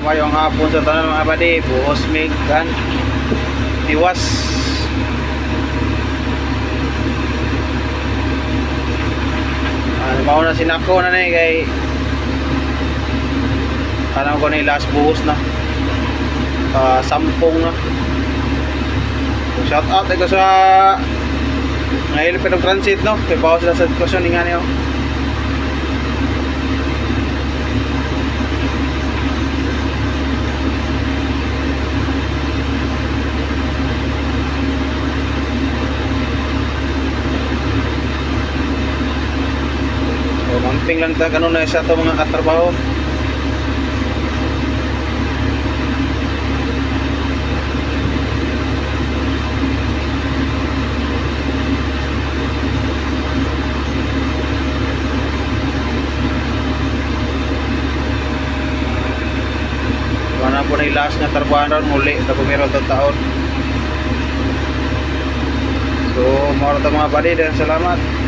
mayong hapon sa tanan mga badi, buhos mig kan tiwas. Mao na sinako na ni kay kanang ko ni last buhos na. Sampung na. Shout out ko sa ngayon pa ng transit no, kay bawas sila sa sitwasyon ni nga niyo. Mamping lang ta kanon na sa to mga katrabaho. Mana po na ilas nga trabaho ron muli na meron tong taon. So, moro ta mga badi, salamat.